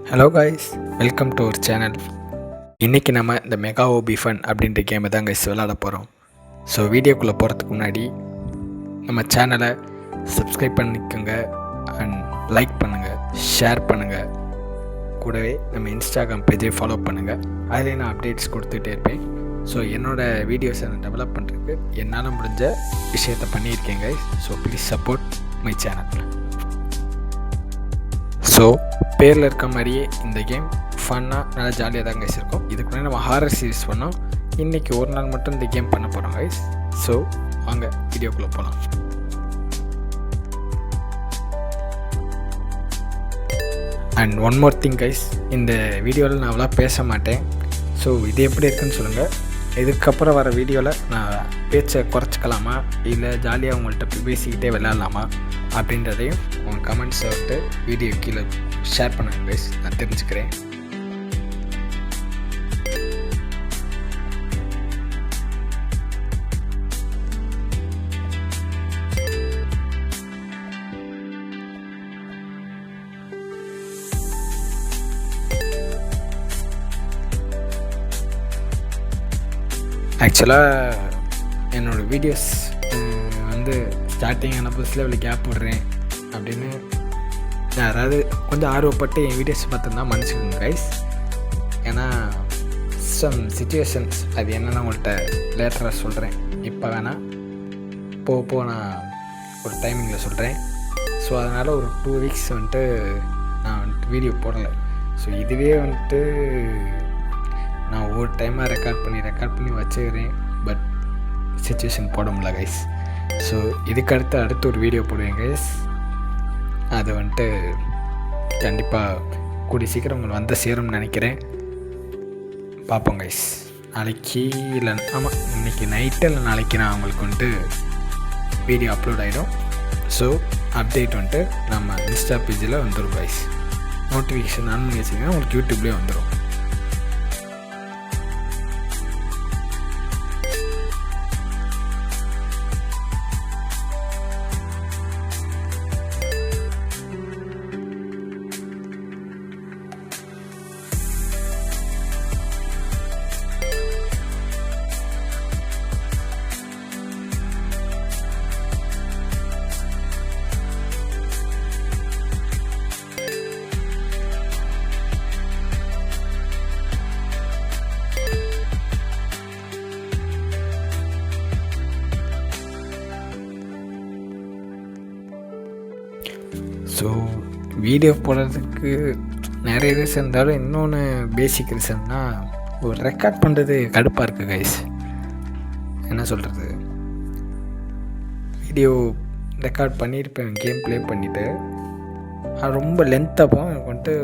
Hello guys, welcome to our channel. இன்றைக்கி நம்ம இந்த மெகா ஓபி ஃபன் அப்படின்ற கேமை தான் கைஸ் விளாட போகிறோம். ஸோ வீடியோக்குள்ளே போகிறதுக்கு முன்னாடி நம்ம சேனலை சப்ஸ்கிரைப் பண்ணிக்கோங்க அண்ட் லைக் பண்ணுங்கள், ஷேர் பண்ணுங்கள். கூடவே நம்ம இன்ஸ்டாகிராம் பேஜை ஃபாலோ பண்ணுங்கள். அதில் நான் அப்டேட்ஸ் கொடுத்துட்டே இருப்பேன். ஸோ என்னோடய வீடியோஸை நான் டெவலப் பண்ணுறதுக்கு என்னால் முடிஞ்ச விஷயத்தை பண்ணியிருக்கேன் guys. So please support my channel. So பேரில் இருக்க மாதிரியே இந்த கேம் ஃபன்னாக நல்லா ஜாலியாக தான் கைஸ் இருக்கும். இதுக்கு முன்னாடி நம்ம ஹாரர் சீரிஸ் பண்ணோம். இன்றைக்கி ஒரு நாள் மட்டும் இந்த கேம் பண்ண போகிறோம் கைஸ். ஸோ வாங்க வீடியோக்குள்ளே போகலாம். And one more thing guys, இந்த வீடியோவில் நான் அவ்வளோ பேச மாட்டேன். ஸோ இது எப்படி இருக்குன்னு சொல்லுங்கள். இதுக்கப்புறம் வர வீடியோவில் நான் பேச்சை குறைச்சிக்கலாமா இல்லை ஜாலியாக உங்கள்கிட்ட பேசிக்கிட்டே விளையாடலாமா அப்படின்றதையும் உங்கள் கமெண்ட்ஸை விட்டு வீடியோ கீழே ஷேர் பண்ணுங்க கைஸ், நான் தெரிஞ்சுக்கிறேன். ஆக்சுவலாக என்னோடய வீடியோஸ் வந்து ஸ்டார்டிங் ஆன புதுசில் இவ்வளோ கேப் விட்றேன் அப்படின்னு யாராவது கொஞ்சம் ஆர்வப்பட்டு என் வீடியோஸ் பார்த்துருந்தா மன்னிச்சுக்கோங்க கைஸ். ஏன்னா சம் சிச்சுவேஷன்ஸ் அது என்னென்னா உங்கள்கிட்ட லேட்டராக சொல்கிறேன். இப்போ வேணால் போக நான் ஒரு டைமிங்கில் சொல்கிறேன். ஸோ அதனால் ஒரு 2 வீக்ஸ் வந்துட்டு நான் வந்துட்டு வீடியோ போடலை. ஸோ இதுவே வந்துட்டு நான் ஒவ்வொரு டைமாக ரெக்கார்ட் பண்ணி வச்சுக்கிறேன். பட் சிச்சுவேஷன் போட முடியல கைஸ். ஸோ இதுக்கு அடுத்து ஒரு வீடியோ போடுவேன் கைஸ். அது வந்துட்டு கண்டிப்பாக கூடிய சீக்கிரம் உங்களுக்கு வந்து சேரும்னு நினைக்கிறேன். பார்ப்போம் கைஸ். நாளைக்கு இல்லை, ஆமாம் இன்றைக்கி நைட்டு இல்லை நாளைக்கு நான் உங்களுக்கு வந்துட்டு வீடியோ அப்லோட் ஆகிடும். ஸோ அப்டேட் வந்துட்டு நம்ம இன்ஸ்டா பேஜில் வந்துடும் கைஸ். நோட்டிஃபிகேஷன் ஆன் பண்ணி வச்சிங்கன்னா உங்களுக்கு யூடியூப்லேயே வந்துடும். ஸோ வீடியோ போடுறதுக்கு நிறைய ரீசன் இருந்தாலும் இன்னொன்று பேசிக் ரீசன்னா ஒரு ரெக்கார்ட் பண்ணுறது கடுப்பாக இருக்குது கைஸ். என்ன சொல்கிறது, வீடியோ ரெக்கார்ட் பண்ணியிருப்பேன் கேம் ப்ளே பண்ணிவிட்டு அது ரொம்ப லென்த்தாக போகும். எனக்கு வந்துட்டு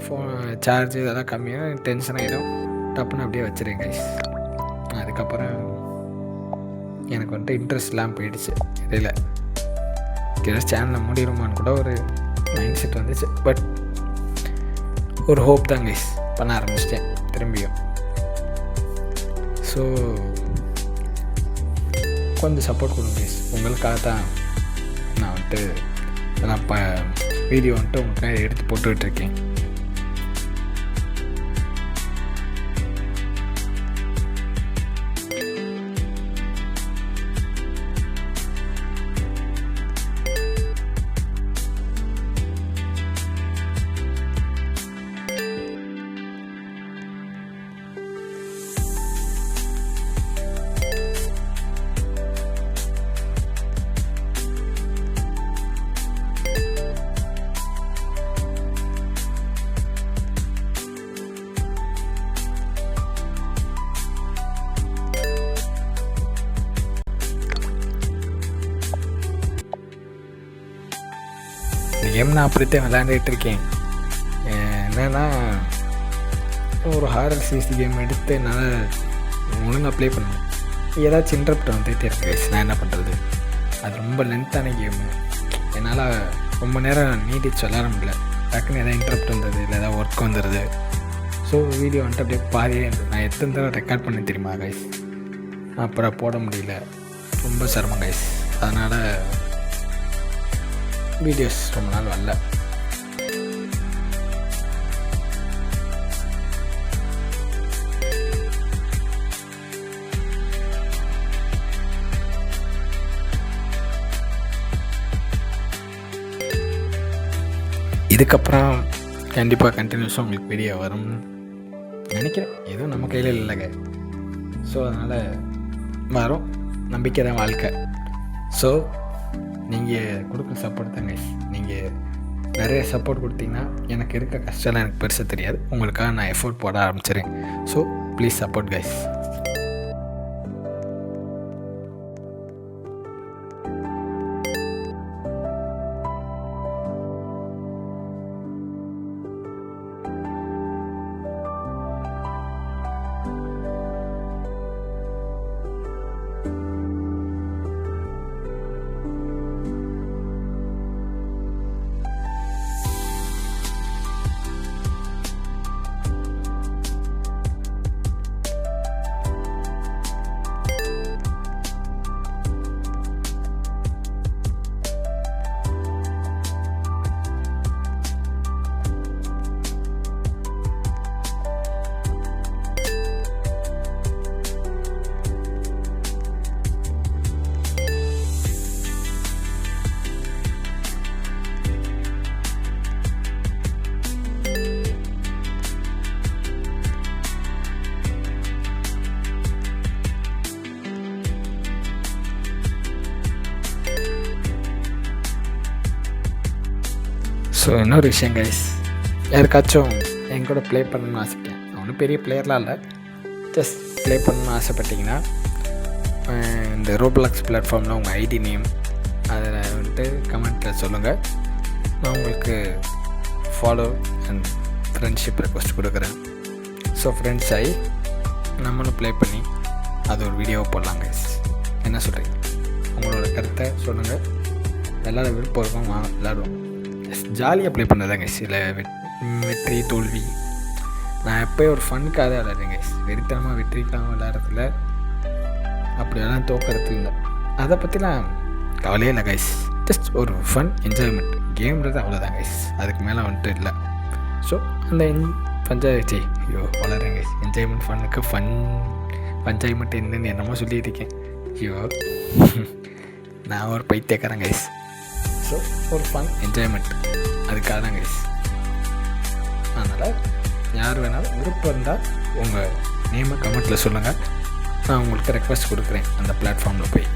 ஃபோன் சார்ஜ் இதெல்லாம் கம்மியாக டென்ஷன் ஆகிடும். டப்புன்னு அப்படியே வச்சுருக்கேன் கைஸ். அதுக்கப்புறம் எனக்கு வந்துட்டு இன்ட்ரெஸ்ட் இல்லாமல் போயிடுச்சு. இடையில சேனலில் முடியுமான்னு கூட ஒரு மைண்ட் செட் வந்துச்சு. பட் ஒரு ஹோப் தான் கைஸ், பண்ண ஆரம்பிச்சிட்டேன் திரும்பியும். ஸோ கொஞ்சம் சப்போர்ட் கொடுங்க கைஸ். உங்களுக்காக தான் நான் வந்துட்டு நான் வீடியோ வந்துட்டு உங்களுக்காக எடுத்து போட்டுக்கிட்டுருக்கேன். இந்த கேம் நான் அப்படித்தான் விளையாண்டுட்டு இருக்கேன். என்னென்னா ஒரு ஹாரர் சிசி கேம் எடுத்து என்னால் ஒழுங்காக ப்ளே பண்ணுவேன். ஏதாச்சும் இன்ட்ரப்ட் வந்துகிட்டே இருக்கு. நான் என்ன பண்ணுறது, அது ரொம்ப லென்த்தான கேமு. என்னால் ரொம்ப நேரம் நீடிச்சு விளையாட முடியல. டக்குன்னு எதாவது இன்ட்ரப்ட் வந்தது இல்லை ஏதாவது ஒர்க் வந்துடுது. ஸோ வீடியோ வந்துட்டு அப்படியே பாதியே இருந்தது. நான் எத்தனை தடவை ரெக்கார்ட் பண்ணி தெரியுமா கைஸ், அப்புறம் போட முடியல. ரொம்ப சிரமம் கைஸ். அதனால் அதனால் வீடியோஸ் ரொம்ப நாள் வரல. இதுக்கப்புறம் கண்டிப்பாக கண்டினியூஸாக உங்களுக்கு வீடியோ வரும்னு நினைக்கிறேன். எதுவும் நம்ம கையில் இல்லைங்க. ஸோ அதனால் வரும், நம்பிக்கை தான் வாழ்க்கை. ஸோ நீங்கள் கொடுக்குற சப்போர்ட் தான் கைஸ். நீங்கள் நிறைய சப்போர்ட் கொடுத்தீங்கன்னா எனக்கு இருக்க கஷ்டம்லாம் எனக்கு பெருசாக தெரியாது. உங்களுக்காக நான் எஃபோர்ட் போட ஆரம்பிச்சிடுறேன். So please support guys. So இன்னொரு விஷயம் கைஸ், யாருக்காச்சும் என் கூட ப்ளே பண்ணணும்னு ஆசைப்பட்டேன். ஒன்றும் பெரிய பிளேயர்லாம் இல்லை, ஜஸ்ட் ப்ளே பண்ணணும்னு ஆசைப்பட்டிங்கன்னா இந்த ரோப்ளாக்ஸ் பிளாட்ஃபார்மில் உங்கள் ஐடி நேம் அதில் வந்துட்டு கமெண்ட்டில் சொல்லுங்கள். நான் உங்களுக்கு ஃபாலோ அண்ட் ஃப்ரெண்ட்ஷிப் ரெக்வஸ்ட் கொடுக்குறேன். ஸோ ஃப்ரெண்ட்ஸ் ஆகி நம்மளும் ப்ளே பண்ணி அது ஒரு வீடியோவை போடலாம் கைஸ். என்ன சொல்கிறீங்க? உங்களோட கருத்தை சொல்லுங்கள். விளாட விருப்பம் இருக்கும், வாங்க விளாடுவோம். ஜாலியாக ப்ளே பண்ணுறதா கைஸ். இல்லை வெற்றி தோல்வி நான் எப்போயும் ஒரு ஃபனுக்காக தான் விளாட்றேன் கைஸ். வெறித்தனமாக வெற்றிக்காக விளாட்றதில்ல, அப்படியெல்லாம் தோக்கிறது இல்லை. அதை பற்றிலாம் கவலையே இல்லை கைஸ். ஜஸ்ட் ஒரு ஃபன் என்ஜாய்மெண்ட் கேம்ன்றது அவ்வளோதான் கைஸ். அதுக்கு மேலே வந்துட்டு இல்லை. ஸோ அந்த பஞ்சாயத்து வளர்றேன் கைஸ். என்ஜாய்மெண்ட் ஃபன்னுக்கு பஞ்சாய்மெண்ட் என்னமோ சொல்லிட்டு இருக்கேன். ஐயோ நான் ஒரு பைத்தியக்காரன் கைஸ். ஸோ ஒரு ஃபன் என்ஜாய்மெண்ட் அதுக்காக தான் கைஸ். அதனால் யார் வேணாலும் விருப்பம் இருந்தால் உங்கள் நேமை கமெண்ட்டில் சொல்லுங்கள். நான் உங்களுக்கு ரெக்வஸ்ட் கொடுக்குறேன் அந்த பிளாட்ஃபார்மில் போய்.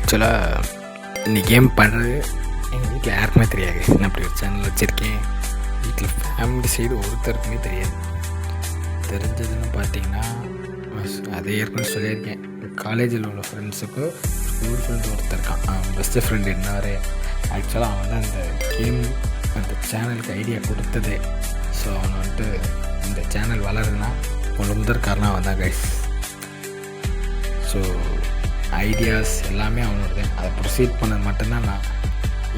ஆக்சுவலாக இந்த கேம் பண்ணுறது எங்கள் வீட்டில் யாருக்குமே தெரியாது. நான் அப்படி ஒரு சேனல் வச்சுருக்கேன். வீட்டில் ஃபேமிலி சைடு ஒருத்தருக்குமே தெரியாது. தெரிஞ்சதுன்னு பார்த்தீங்கன்னா அதே ஏற்கனவே சொல்லியிருக்கேன். காலேஜில் உள்ள ஃப்ரெண்ட்ஸுக்கு ஸ்கூல் ஃப்ரெண்டு ஒருத்தர் இருக்கான். அவன் பெஸ்ட்டு ஃப்ரெண்டு இருந்தார். ஆக்சுவலாக அவன் தான் அந்த கேம் அந்த சேனலுக்கு ஐடியா கொடுத்ததே. ஸோ அவனை வந்துட்டு இந்த சேனல் வளருதுன்னா முதற் காரணம் அவன் தான் கைஸ். ஸோ ஐடியாஸ் எல்லாமே அவனோடது. அதை ப்ரொசீட் பண்ணது மட்டும்தான் நான்.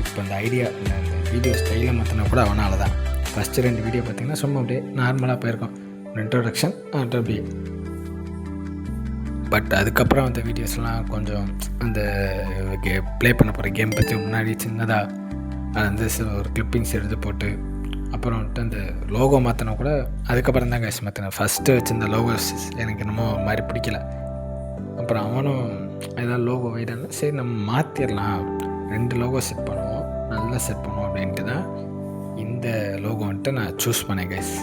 இப்போ இந்த ஐடியா இந்த வீடியோ ஸ்டைலை மாற்றினா கூட அவனால தான். ஃபஸ்ட்டு 2 வீடியோ பார்த்திங்கன்னா சும்மா அப்படியே நார்மலாக போயிருக்கோம், இன்ட்ரோடக்ஷன் அப்படி. பட் அதுக்கப்புறம் அந்த வீடியோஸ்லாம் கொஞ்சம் அந்த ப்ளே பண்ண போகிற கேம் பற்றி முன்னாடி சின்னதாக அது வந்து ஒரு கிளிப்பிங்ஸ் எடுத்து போட்டு அப்புறம் வந்துட்டு அந்த லோகோ மாற்றினா கூட அதுக்கப்புறம் தான் கைஸ் மாற்றினேன். ஃபஸ்ட்டு வச்சுருந்த லோகோஸ் எனக்கு என்னமோ ஒரு மாதிரி பிடிக்கல. அப்புறம் அவனும் ஏதாவது லோகோ வைடானா சரி நம்ம மாற்றிடலாம், 2 லோகோ செட் பண்ணுவோம், நல்லா செட் பண்ணுவோம் அப்படின்ட்டு தான் இந்த லோகோ வந்துட்டு நான் சூஸ் பண்ணேன் கைஸ்.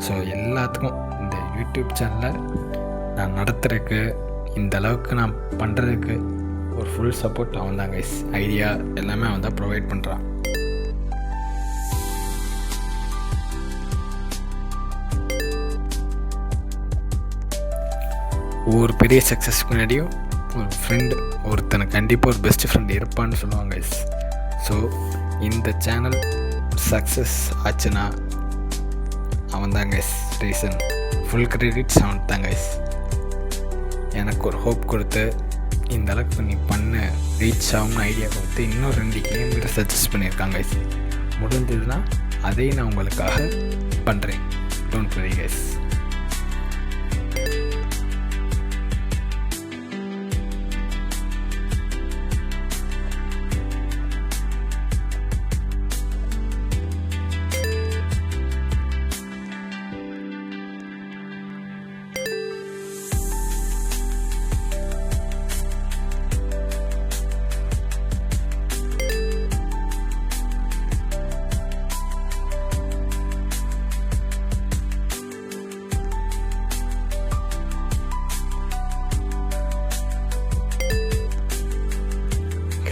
ஸோ எல்லாத்துக்கும் இந்த யூடியூப் சேனலை நான் நடத்துகிறதுக்கு இந்த அளவுக்கு நான் பண்ணுறதுக்கு ஒரு ஃபுல் சப்போர்ட் அவன் தான் கைஸ். ஐடியா எல்லாமே அவன் தான் ப்ரொவைட் பண்ணுறான். ஒரு பெரிய சக்ஸஸ் முன்னாடியும் ஒரு ஃப்ரெண்டு ஒருத்தனுக்கு கண்டிப்பாக ஒரு பெஸ்ட் ஃப்ரெண்டு இருப்பான்னு சொல்லுவாங்க கைஸ். ஸோ இந்த சேனல் சக்ஸஸ் ஆச்சுன்னா அவன் தான் கைஸ் ரீசன். ஃபுல் கிரெடிட்ஸ் அவன் தான் கைஸ். எனக்கு ஒரு ஹோப் கொடுத்து இந்த அளவுக்கு நீ பண்ண ரீச் ஆகும்னு ஐடியா கொடுத்து இன்னும் 2 கேம் கிட்ட சஜஸ்ட் பண்ணியிருக்காங்க கைஸ். முடிஞ்சதுன்னா அதையும் நான் உங்களுக்காக பண்ணுறேன். Don't worry guys.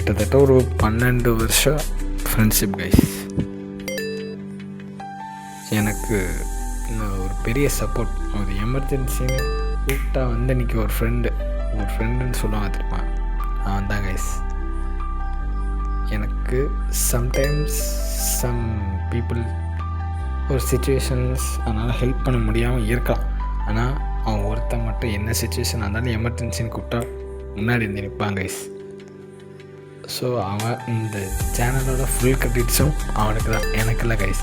கிட்டத்தட்ட ஒரு 12 வருஷம் ஃப்ரெண்ட்ஷிப் கைஸ். எனக்கு ஒரு பெரிய சப்போர்ட். ஒரு எமர்ஜென்சின்னு கூப்பிட்டா வந்து இன்றைக்கி ஒரு ஃப்ரெண்டுன்னு சொல்லுவாங்க தெரியுமா, அவன் தான் கைஸ். எனக்கு சம்டைம்ஸ் சம் பீப்புள் ஒரு சிச்சுவேஷன்ஸ் அதனால் ஹெல்ப் பண்ண முடியாமல் இருக்கலாம். ஆனால் அவன் ஒருத்தன் மட்டும் என்ன சுச்சுவேஷன் இருந்தாலும் எமர்ஜென்சின்னு கூப்பிட்டா முன்னாடி இருந்து நிற்பான் கைஸ். ஸோ அவன் இந்த சேனலோட ஃபுல் கிரெடிட்ஸும் அவனுக்கு தான், எனக்கு இல்லை கைஸ்.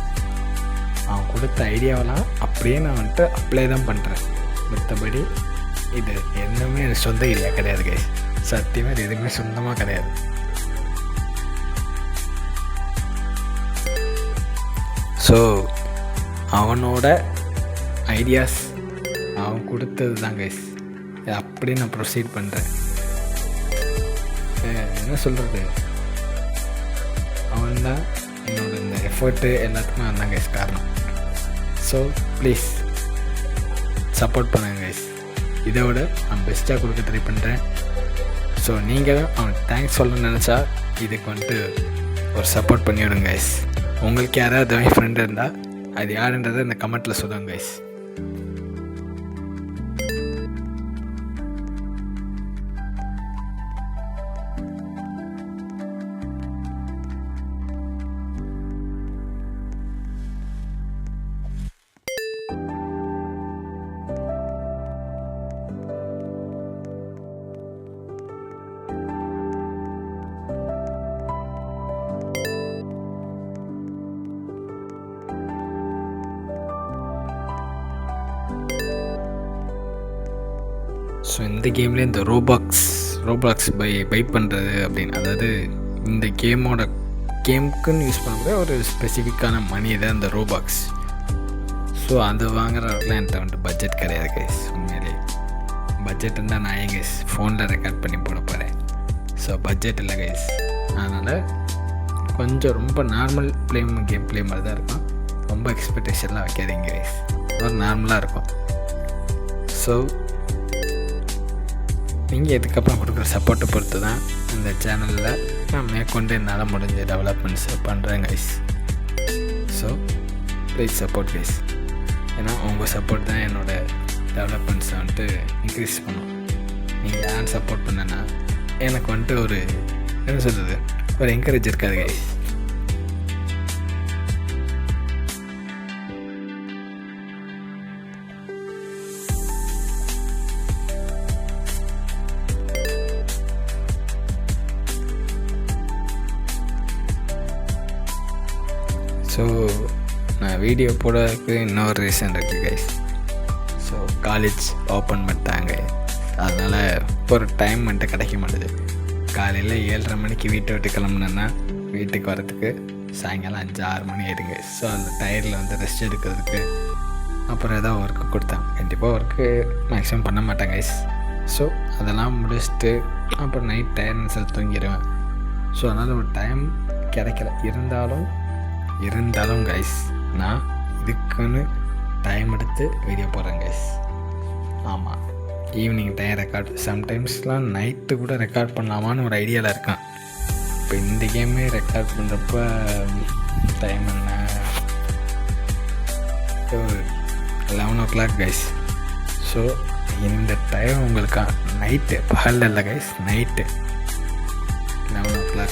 அவன் கொடுத்த ஐடியாவெல்லாம் அப்படியே நான் வந்துட்டு அப்ளை தான் பண்ணுறேன். மற்றபடி இது எதுவுமே எனக்கு சொந்த ஐடியா கிடையாது கைஸ். சத்தியமாக இது எதுவுமே சொந்தமாக கிடையாது. ஸோ அவனோட ஐடியாஸ் அவன் கொடுத்தது தான் கைஸ். அப்படியே நான் ப்ரொசீட் பண்ணுறேன். என்ன சொல்கிறது, அவன் தான் என்னோட இந்த எஃபர்ட்டு எல்லாத்துக்குமே அவன் தான் கைஸ் காரணம். ஸோ ப்ளீஸ் சப்போர்ட் பண்ணுங்க கைஸ். இதோட நான் பெஸ்ட்டாக கொடுக்க ட்ரை பண்ணுறேன். ஸோ நீங்களும் அவனுக்கு தேங்க்ஸ் சொல்லணும்னு நினச்சா இதுக்கு வந்துட்டு ஒரு சப்போர்ட் பண்ணிவிடுங்க கைஸ். உங்களுக்கு யாராவது ஃப்ரெண்டு இருந்தால் அது யாருன்றதை இந்த கமெண்ட்டில் சொல்லுங்க கைஸ். ஸோ இந்த கேம்லேயே இந்த ரோபாக்ஸ் பை பண்ணுறது அப்படின்னு, அதாவது இந்த கேமுக்குன்னு யூஸ் பண்ணக்கூடிய ஒரு ஸ்பெசிஃபிக்கான மணி தான் இந்த ரோபாக்ஸ். ஸோ அது வாங்குறவர்களாம் என்கிட்ட வந்துட்டு பட்ஜெட் கிடையாது கைஸ். உண்மையிலே பட்ஜெட் இருந்தால் நான் ஏன் கைஸ் ஃபோனில் ரெக்கார்ட் பண்ணி போட போகிறேன். ஸோ பட்ஜெட் இல்லை கைஸ். அதனால் கொஞ்சம் ரொம்ப நார்மல் கேம் ப்ளே மாதிரி தான் இருக்கும். ரொம்ப எக்ஸ்பெக்டேஷன்லாம் வைக்காதீங்க கைஸ். ஒரு நார்மலாக இருக்கும். ஸோ நீங்கள் இதுக்கப்புறம் கொடுக்குற சப்போர்ட்டை பொறுத்து தான் இந்த சேனலில் நான் மேற்கொண்டு என்னால் முடிஞ்ச டெவலப்மெண்ட்ஸ் பண்ணுறேன் guys. So please support guys. ஏன்னா உங்கள் சப்போர்ட் தான் என்னோடய டெவலப்மெண்ட்ஸை வந்துட்டு இன்க்ரீஸ் பண்ணும். நீங்கள் யார் சப்போர்ட் பண்ணேன்னா எனக்கு வந்துட்டு ஒரு என்ன சொல்கிறது, ஒரு என்கரேஜ் இருக்காது கைஸ். ஸோ நான் வீடியோ போடுறதுக்கு இன்னொரு ரீசன் இருக்குது கைஸ். ஸோ காலேஜ் ஓப்பன் பண்ணிட்டாங்க, அதனால் இப்போ ஒரு டைம் வந்துட்டு கிடைக்க மாட்டேது. காலையில் 7:30 மணிக்கு வீட்டை விட்டு கிளம்புனேன்னா வீட்டுக்கு வரத்துக்கு சாயங்காலம் 5-6 மணி ஆயிடுங்க. ஸோ அந்த டயரில் வந்து ரெஸ்ட் எடுக்கிறதுக்கு அப்புறம் ஏதாவது ஒர்க்கு கொடுத்தேன். கண்டிப்பாக ஒர்க்கு மேக்ஸிமம் பண்ண மாட்டேன் கைஸ். ஸோ அதெல்லாம் முடிச்சுட்டு அப்புறம் நைட் டயர்னஸில் தூங்கிடுவேன். ஸோ அதனால் ஒரு டைம் கிடைக்கல. இருந்தாலும் கைஸ் நான் இதுக்குன்னு டைம் எடுத்து வீடியோ போடுறேன் கைஸ். ஆமாம், ஈவினிங் டைம் ரெக்கார்ட், சம்டைம்ஸ்லாம் நைட்டு கூட ரெக்கார்ட் பண்ணலாமான்னு ஒரு ஐடியாவில் இருக்கேன். இப்போ இந்த கேமே ரெக்கார்ட் பண்ணுறப்ப டைம் என்ன, 11 கைஸ். ஸோ இந்த டைம் உங்களுக்கு நைட்டு, பகலில் இல்லை கைஸ், நைட்டு 11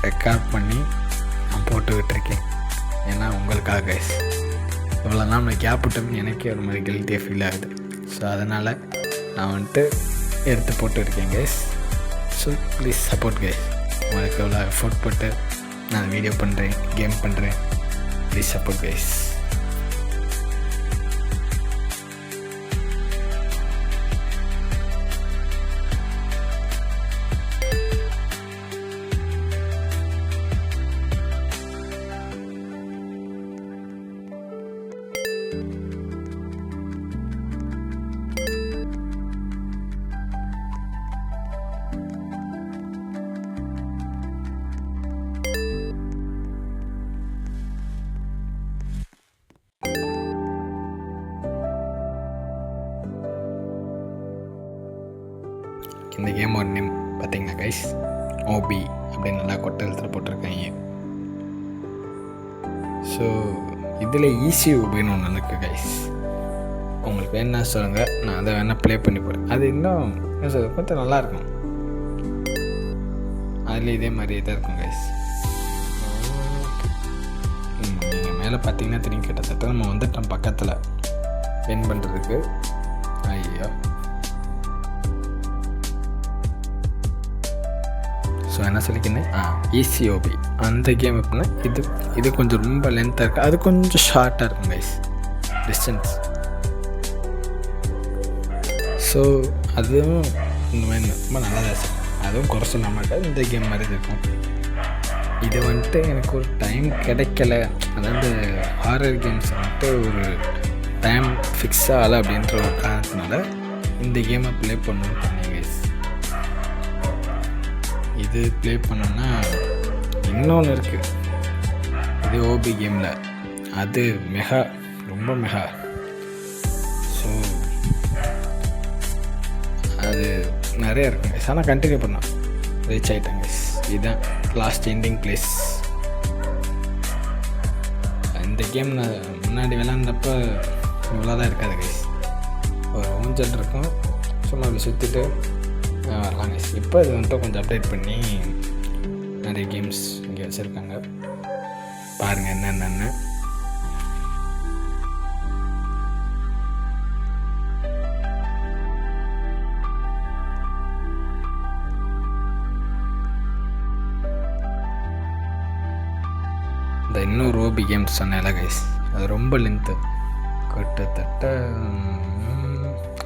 ரெக்கார்ட் பண்ணி நான் போட்டு விட்டுருக்கேன். ஏன்னா உங்களுக்காக கைஸ். இவ்வளோ நாள் நான் கேப் விட்டோம்னு எனக்கே ஒரு மாதிரி கில்ட்டியாக ஃபீல் ஆகுது. ஸோ அதனால் நான் வந்துட்டு எடுத்து போட்டு இருக்கேன் guys. So please support guys. உங்களுக்கு எவ்வளோ எஃபோர்ட் போட்டு நான் வீடியோ பண்ணுறேன், கேம் பண்ணுறேன், ப்ளீஸ் சப்போர்ட் கைஸ். இந்த கேமோட நேம் பார்த்தீங்கன்னா கைஸ் ஓபி அப்படின்னு நல்லா கொட்டை எழுத்துல போட்டிருக்காங்க. ஸோ இதில் ஈஸி ஓபின்னு ஒன்று இருக்குது கைஸ். உங்களுக்கு வேணா சொல்லுங்கள், நான் அதை வேணால் ப்ளே பண்ணி போகிறேன். அது இன்னும் என்ன சொல்கிறது, பார்த்தா நல்லாயிருக்கும். அதில் இதே மாதிரி தான் இருக்கும் கைஸ். நீங்கள் மேலே பார்த்தீங்கன்னா தெரியும், கிட்டத்தட்ட நம்ம வந்துட்டோம் பக்கத்தில் வின் பண்ணுறதுக்கு. ஐயோ, ஸோ என்ன சொல்லிக்கினேன், ஈசிஓபி அந்த கேம் எப்படின்னா இது கொஞ்சம் ரொம்ப லென்த்தாக இருக்குது, அது கொஞ்சம் ஷார்ட்டாக இருக்கும் கைஸ் டிஸ்டன்ஸ். ஸோ அதுவும் இந்த மாதிரி ரொம்ப நல்லா தான் சார், அதுவும் குறை சொல்ல மாட்டேன். இந்த கேம் மாதிரி இருக்கும். இது வந்துட்டு எனக்கு ஒரு டைம் கிடைக்கல, அதாவது ஹாரர் கேம்ஸ் வந்துட்டு ஒரு டைம் ஃபிக்ஸ் ஆகலை அப்படின்ற ஒரு காரணத்தினால இந்த கேமை ப்ளே பண்ணணும்னு பண்ணேன் கைஸ். இது ப்ளே பண்ணோன்னா இன்னொன்று இருக்குது, இது ஓபி கேமில், அது மெகா, ரொம்ப மெகா. ஸோ அது நிறையா இருக்குங்க கைஸ். ஆனால் கண்டினியூ பண்ணோம், ரீச் ஆகிட்டேன் கைஸ். இதுதான் லாஸ்ட் எண்டிங் பிளேஸ். இந்த கேம் நான் முன்னாடி விளாண்டப்போ இவ்வளோ தான் இருக்காது கைஸ். ஒரு ஊஞ்சல் இருக்கும், சும்மா அப்படி சுற்றிட்டு வரலாம் கைஸ். இப்போ இது வந்துட்டு கொஞ்சம் அப்டேட் பண்ணி நிறைய கேம்ஸ் இங்கே வச்சுருக்காங்க, பாருங்கள் என்னென்னு. இந்த இன்னொரு ஓபி கேம்ஸ் சொன்னேன்ல கைஸ், அது ரொம்ப லென்த்து, கிட்டத்தட்ட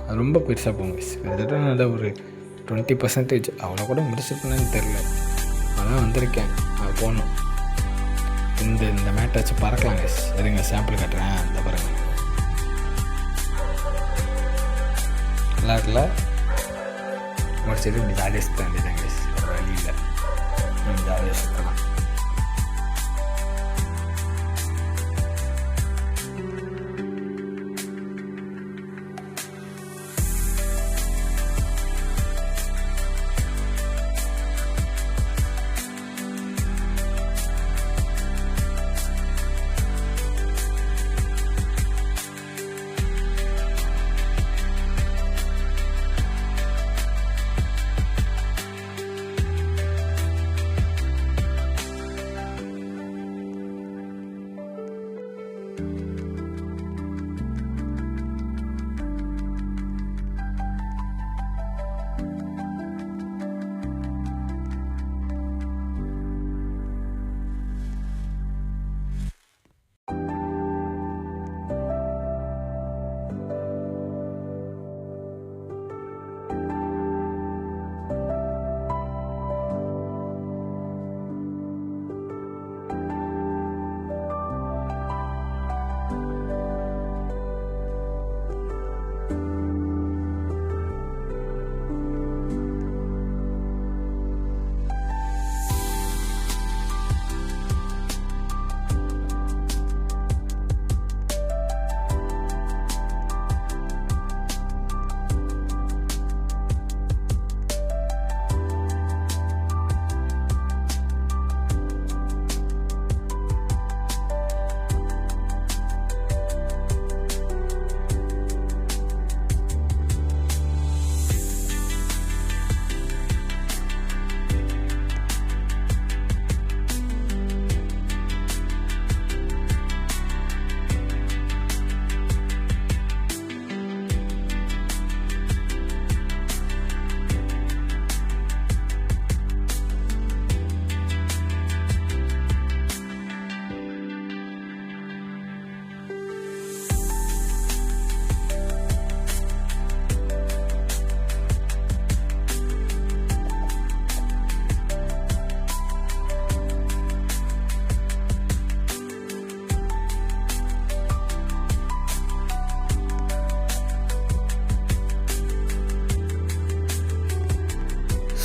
அது ரொம்ப பெருசாக போகும் கைஸ். கிட்டத்தட்ட நல்லா ஒரு 20% அவ்வளோ கூட முடிச்சிருப்பேன்னு தெரில. அதான் வந்திருக்கேன், அது போகணும். இந்த மேட்டை வச்சு பறக்கலாம் கைஸ். எதுங்க சாம்பிள் காட்டுறேன், அந்த பாருங்க, நல்லா இருக்குல்ல. முடிச்சுட்டு இப்படி ஜாலியாக சுற்ற வேண்டியதான் கைஸ், வழியில் ஜாலியாக சுற்றலாம்.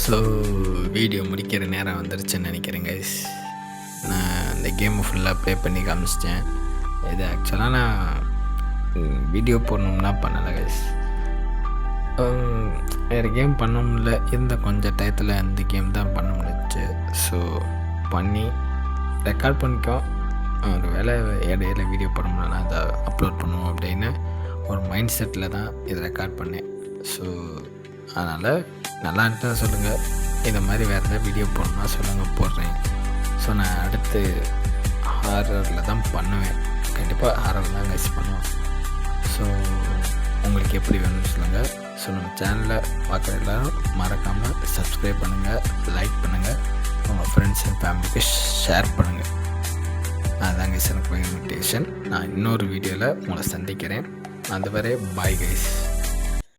ஸோ வீடியோ முடிக்கிற நேரம் வந்துருச்சுன்னு நினைக்கிறேன் கைஸ். நான் இந்த கேமை ஃபுல்லாக ப்ளே பண்ணி காமிச்சிட்டேன். இது ஆக்சுவலாக நான் வீடியோ போடணும்னா பண்ணலை கைஸ். வேறு கேம் பண்ண முடியல. இந்த கொஞ்சம் டயத்தில் இந்த கேம் தான் பண்ண முடிஞ்சிச்சு. ஸோ பண்ணி ரெக்கார்ட் பண்ணிக்கோ. ஒரு வேளை இடையில வீடியோ போட முடியல, அதை அப்லோட் பண்ணுவோம் அப்படின்னு ஒரு மைண்ட் செட்டில் தான் இதை ரெக்கார்ட் பண்ணேன். ஸோ அதனால் நல்லா இருந்தால் சொல்லுங்கள். இந்த மாதிரி வேறு ஏதாவது வீடியோ போடணும்னா சொல்லுங்கள், போடுறேன். ஸோ நான் அடுத்து ஹாரரில் தான் பண்ணுவேன். கண்டிப்பாக ஹாரர் தான் கைஸ் பண்ணுவேன். ஸோ உங்களுக்கு எப்படி வேணும்னு சொல்லுங்கள். ஸோ நம்ம சேனலில் பார்க்குற எல்லோரும் மறக்காமல் சப்ஸ்கிரைப் பண்ணுங்கள், லைக் பண்ணுங்கள், உங்கள் ஃப்ரெண்ட்ஸ் அண்ட் ஃபேமிலிக்கு ஷேர் பண்ணுங்கள். அதுதான் கைஸ் எனக்கு இன்விடேஷன். நான் இன்னொரு வீடியோவில் உங்களை சந்திக்கிறேன். அதுவரை பாய் கைஸ்.